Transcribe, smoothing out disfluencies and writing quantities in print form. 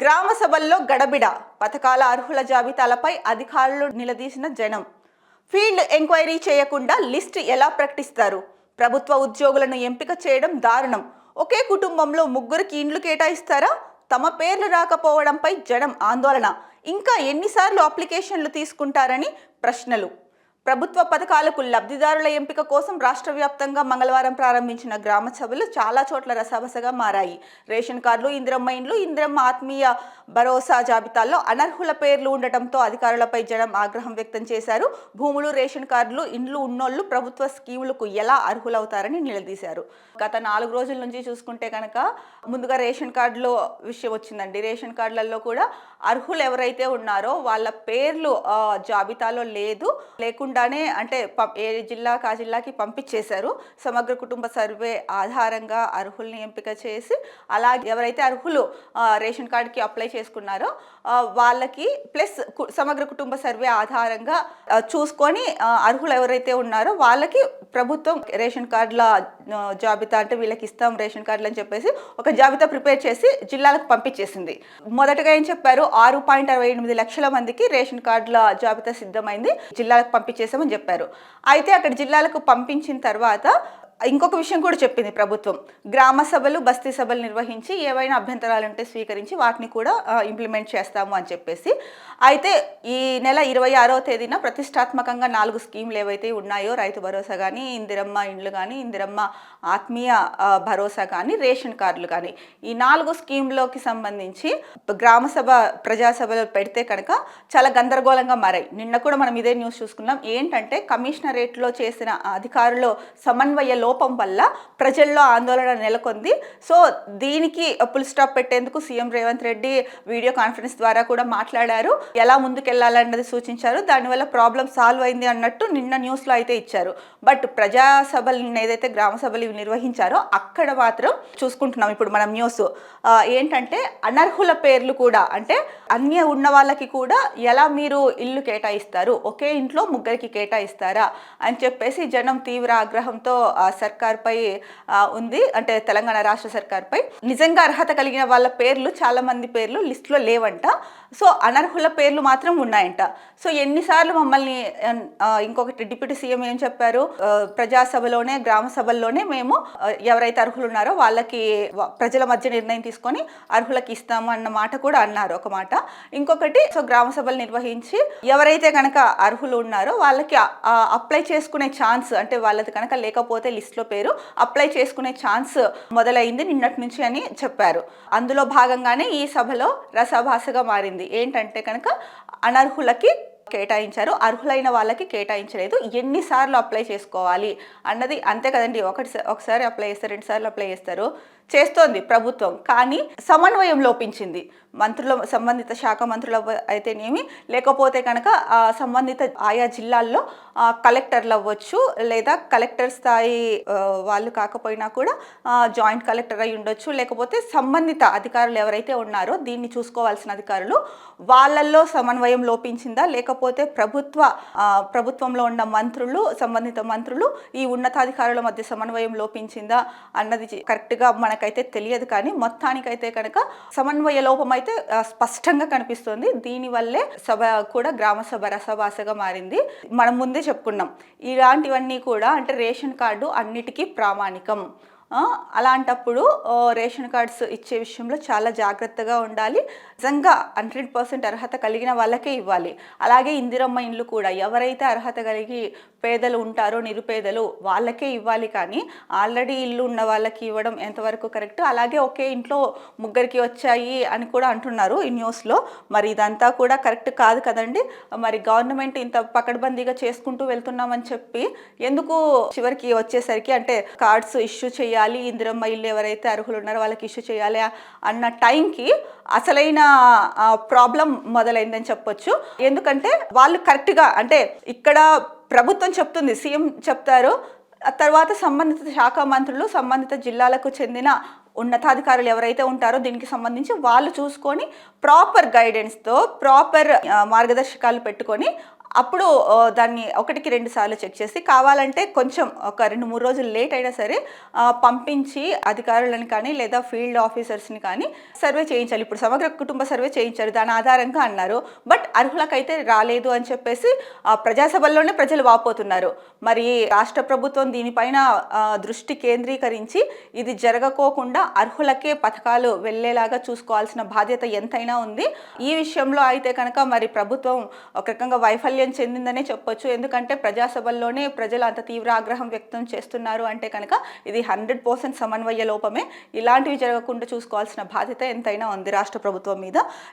గ్రామ సభల్లో గడబిడ పథకాల అర్హుల జాబితాలపై అధికారులు నిలదీసిన జనం. ఫీల్డ్ ఎంక్వైరీ చేయకుండా లిస్ట్ ఎలా ప్రకటిస్తారు? ప్రభుత్వ ఉద్యోగులను ఎంపిక చేయడం దారుణం. ఒకే కుటుంబంలో ముగ్గురికి ఇండ్లు కేటాయిస్తారా? తమ పేర్లు రాకపోవడంపై జనం ఆందోళన. ఇంకా ఎన్నిసార్లు అప్లికేషన్లు తీసుకుంటారని ప్రశ్నలు. ప్రభుత్వ పథకాలకు లబ్ధిదారుల ఎంపిక కోసం రాష్ట్ర వ్యాప్తంగా మంగళవారం ప్రారంభించిన గ్రామ సభలు చాలా చోట్ల రసాబసగా మారాయి. రేషన్ కార్డులు, ఇందిరమ్మ ఇండ్లు, ఇందిరమ్మ ఆత్మీయ భరోసా జాబితాల్లో అనర్హుల పేర్లు ఉండటంతో అధికారులపై జనం ఆగ్రహం వ్యక్తం చేశారు. భూములు, రేషన్ కార్డులు, ఇండ్లు ఉన్నోళ్లు ప్రభుత్వ స్కీములకు ఎలా అర్హులవుతారని నిలదీశారు. గత 4 రోజుల నుంచి చూసుకుంటే కనుక ముందుగా రేషన్ కార్డులో విషయం వచ్చిందండి. రేషన్ కార్డులలో కూడా అర్హులు ఎవరైతే ఉన్నారో వాళ్ళ పేర్లు జాబితాలో లేకుండానే అంటే ఏ జిల్లాకి ఆ జిల్లాకి పంపించేశారు. సమగ్ర కుటుంబ సర్వే ఆధారంగా అర్హుల్ని ఎంపిక చేసి అలాగే ఎవరైతే అర్హులు రేషన్ కార్డుకి అప్లై చేసుకున్నారో వాళ్ళకి ప్లస్ సమగ్ర కుటుంబ సర్వే ఆధారంగా చూసుకొని అర్హులు ఎవరైతే ఉన్నారో వాళ్ళకి ప్రభుత్వం రేషన్ కార్డుల జాబితా అంటే వీళ్ళకి ఇస్తాం రేషన్ కార్డులు అని చెప్పేసి ఒక జాబితా ప్రిపేర్ చేసి జిల్లాలకు పంపించేసింది. మొదటగా ఏం చెప్పారు, 6.68 లక్షల మందికి రేషన్ కార్డుల జాబితా సిద్ధమైంది, జిల్లాలకు పంపించేసామని చెప్పారు. అయితే అక్కడ జిల్లాలకు పంపించిన తర్వాత ఇంకొక విషయం కూడా చెప్పింది ప్రభుత్వం. గ్రామ సభలు, బస్తీ సభలు నిర్వహించి ఏవైనా అభ్యంతరాలు ఉంటే స్వీకరించి వాటిని కూడా ఇంప్లిమెంట్ చేస్తాము అని చెప్పేసి. అయితే ఈ నెల 26వ తేదీన ప్రతిష్టాత్మకంగా 4 స్కీములు ఏవైతే ఉన్నాయో, రైతు భరోసా కానీ, ఇందిరమ్మ ఇండ్లు కానీ, ఇందిరమ్మ ఆత్మీయ భరోసా కానీ, రేషన్ కార్డులు కానీ, ఈ 4 స్కీమ్లోకి సంబంధించి గ్రామ సభ, ప్రజాసభలు పెడితే కనుక చాలా గందరగోళంగా మారాయి. నిన్న కూడా మనం ఇదే న్యూస్ చూసుకున్నాం. ఏంటంటే కమిషనరేట్లో చేసిన అధికారులు సమన్వయ లోపం వల్ల ప్రజల్లో ఆందోళన నెలకొంది. సో దీనికి ఫుల్ స్టాప్ పెట్టేందుకు CM Revanth Reddy video conference ద్వారా కూడా మాట్లాడారు. ఎలా ముందుకెళ్లాలన్నది సూచించారు. దానివల్ల ప్రాబ్లం సాల్వ్ అయింది అన్నట్టు నిన్న న్యూస్లో అయితే ఇచ్చారు. బట్ ప్రజా సభలు ఏదైతే గ్రామ సభలు నిర్వహించారో అక్కడ మాత్రం చూసుకుంటున్నాం ఇప్పుడు మనం న్యూస్ ఏంటంటే అనర్హుల పేర్లు కూడా, అంటే అన్య ఉన్న వాళ్ళకి కూడా ఎలా మీరు ఇల్లు కేటాయిస్తారు, ఒకే ఇంట్లో ముగ్గురికి కేటాయిస్తారా అని చెప్పేసి జనం తీవ్ర ఆగ్రహంతో సర్కార్పై ఉంది. అంటే తెలంగాణ రాష్ట్ర సర్కార్పై. నిజంగా అర్హత కలిగిన వాళ్ళ పేర్లు, చాలా మంది పేర్లు లిస్టులో లేవంట. సో అనర్హుల పేర్లు మాత్రం ఉన్నాయంట. సో ఎన్నిసార్లు మమ్మల్ని ఇంకొకటి డిప్యూటీ సీఎం ఏం చెప్పారు, ప్రజాసభలోనే గ్రామ సభల్లోనే మేము ఎవరైతే అర్హులు ఉన్నారో వాళ్ళకి ప్రజల మధ్య నిర్ణయం తీసుకొని అర్హులకి ఇస్తాము అన్న మాట కూడా అన్నారు ఒక మాట. ఇంకొకటి, సో గ్రామ సభలు నిర్వహించి ఎవరైతే కనుక అర్హులు ఉన్నారో వాళ్ళకి అప్లై చేసుకునే ఛాన్స్, అంటే వాళ్ళది కనుక లేకపోతే లిస్ట్లో పేరు అప్లై చేసుకునే ఛాన్స్ మొదలైంది నిన్నటి నుంచి అని చెప్పారు. అందులో భాగంగానే ఈ సభలో రసాభాసగా మారింది. ఏంటంటే కనుక అనర్హులకి కేటాయించారు, అర్హులైన వాళ్ళకి కేటాయించలేదు. ఎన్నిసార్లు అప్లై చేసుకోవాలి అన్నది అంతే కదండి. ఒకసారి అప్లై చేస్తారు, 2 సార్లు అప్లై చేస్తారు, చేస్తోంది ప్రభుత్వం. కానీ సమన్వయం లోపించింది. మంత్రుల, సంబంధిత శాఖ మంత్రుల అయితేనేమి, లేకపోతే కనుక సంబంధిత ఆయా జిల్లాల్లో కలెక్టర్లు అవ్వచ్చు, లేదా కలెక్టర్ స్థాయి వాళ్ళు కాకపోయినా కూడా జాయింట్ కలెక్టర్ అయి ఉండొచ్చు, లేకపోతే సంబంధిత అధికారులు ఎవరైతే ఉన్నారో దీన్ని చూసుకోవాల్సిన అధికారులు, వాళ్ళల్లో సమన్వయం లోపించిందా, లేకపోతే ప్రభుత్వంలో ఉన్న మంత్రులు, సంబంధిత మంత్రులు, ఈ ఉన్నతాధికారుల మధ్య సమన్వయం లోపించిందా అన్నది కరెక్ట్గా మనకైతే తెలియదు. కానీ మొత్తానికైతే కనుక సమన్వయ లోపం అయితే స్పష్టంగా కనిపిస్తుంది. దీనివల్లే సభ కూడా గ్రామ సభ రసభాసగా మారింది. మనం ముందే చెప్పుకున్నాం, ఇలాంటివన్నీ కూడా అంటే రేషన్ కార్డు అన్నిటికీ ప్రామాణికం. అలాంటప్పుడు రేషన్ కార్డ్స్ ఇచ్చే విషయంలో చాలా జాగ్రత్తగా ఉండాలి. నిజంగా 100% అర్హత కలిగిన వాళ్ళకే ఇవ్వాలి. అలాగే ఇందిరమ్మ ఇండ్లు కూడా ఎవరైతే అర్హత కలిగి పేదలు ఉంటారో, నిరుపేదలు, వాళ్ళకే ఇవ్వాలి. కానీ ఆల్రెడీ ఇల్లు ఉన్న వాళ్ళకి ఇవ్వడం ఎంతవరకు కరెక్ట్? అలాగే ఒకే ఇంట్లో ముగ్గురికి వచ్చాయి అని కూడా అంటున్నారు ఈ న్యూస్లో. మరి ఇదంతా కూడా కరెక్ట్ కాదు కదండి. మరి గవర్నమెంట్ ఇంత పకడ్బందీగా చేసుకుంటూ వెళ్తున్నామని చెప్పి ఎందుకు చివరికి వచ్చేసరికి అంటే కార్డ్స్ ఇష్యూ చేయాలి, ఇందిరమ్మ ఇల్లు ఎవరైతే అర్హులు ఉన్నారో వాళ్ళకి ఇష్యూ చేయాలి అన్న టైంకి అసలైన ప్రాబ్లం మొదలైందని చెప్పొచ్చు. ఎందుకంటే వాళ్ళు కరెక్ట్గా, అంటే ఇక్కడ ప్రభుత్వం చెప్తుంది, సీఎం చెప్తారు, తర్వాత సంబంధిత శాఖ మంత్రులు, సంబంధిత జిల్లాలకు చెందిన ఉన్నతాధికారులు ఎవరైతే ఉంటారో దీనికి సంబంధించి వాళ్ళు చూసుకొని ప్రాపర్ గైడెన్స్తో, ప్రాపర్ మార్గదర్శకాలు పెట్టుకొని అప్పుడు దాన్ని ఒకటికి 2 సార్లు చెక్ చేసి కావాలంటే కొంచెం ఒక 2-3 రోజులు లేట్ అయినా సరే పంపించి అధికారులను కానీ లేదా ఫీల్డ్ ఆఫీసర్స్ని కానీ సర్వే చేయించాలి. ఇప్పుడు సమగ్ర కుటుంబ సర్వే చేయించారు, దాని ఆధారంగా అన్నారు. బట్ అర్హులకైతే రాలేదు అని చెప్పేసి ప్రజాసభల్లోనే ప్రజలు వాపోతున్నారు. మరి రాష్ట్ర ప్రభుత్వం దీనిపైన దృష్టి కేంద్రీకరించి ఇది జరగకోకుండా అర్హులకే పథకాలు వెళ్ళేలాగా చూసుకోవాల్సిన బాధ్యత ఎంతైనా ఉంది. ఈ విషయంలో అయితే కనుక మరి ప్రభుత్వం ఒక రకంగా వైఫల్యం చెందిందనే చెప్పొచ్చు. ఎందుకంటే ప్రజాసభల్లోనే ప్రజలు అంత తీవ్ర ఆగ్రహం వ్యక్తం చేస్తున్నారు అంటే కనుక ఇది 100% సమన్వయ లోపమే. ఇలాంటివి జరగకుండా చూసుకోవాల్సిన బాధ్యత ఎంతైనా ఉంది రాష్ట్ర ప్రభుత్వం మీద.